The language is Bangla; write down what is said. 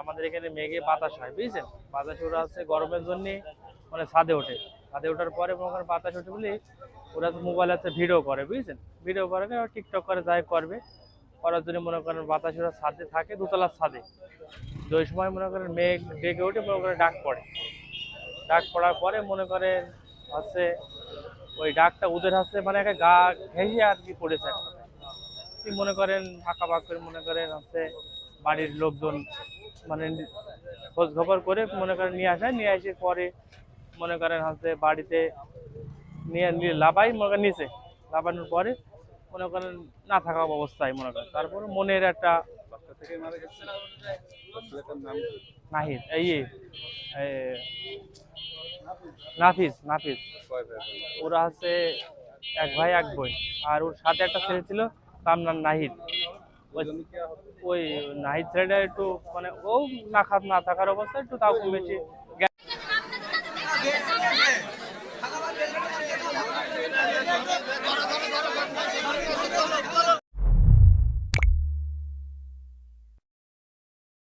আমাদের এখানে মেঘে বাতাস হয় বুঝছেন, বাতাস ওরা আছে গরমের জন্য মানে ছাদে ওঠে, ছাদে ওঠার পরে মনে করেন বাতাস ওঠে বলে ওরা মোবাইলে আছে ভিডিও করে বুঝছেন, ভিডিও করে না টিকটক করে যাই করবে, করার জন্য মনে করেন বাতাস ওরা ছাদে থাকে দোতলার ছাদে। তো ওই সময় মনে করেন মেঘ ডেকে ওঠে, মনে করেন ডাক পড়ে, ডাক পড়ার পরে মনে করেন হচ্ছে ওই ডাকটা ওদের হচ্ছে মানে একটা গা ঘেঁষে আর কি পড়েছে একটা, মনে করেন ফাঁকা ফাঁক করে মনে করেন হচ্ছে বাড়ির লোকজন মানে খোঁজ খবর করে মনে করেন নিয়ে আসে, নিয়ে আসে পরে মনে করেন হচ্ছে বাড়িতে নিয়ে নিয়ে লাভাই মনে করেন নিচে, লাভানোর পরে মনে করেন না থাকা অবস্থায় মনে করেন তারপর মনের একটা নাহিদ এই নাফিস নাফিস ওরা হচ্ছে এক ভাই এক বোন, আর ওর সাথে একটা ছেলে ছিল তার নাম নাহিদ। ওই নাহিদ ছেলেটা একটু মানে ও না থাকার অবস্থায় একটু তাও কমেছে।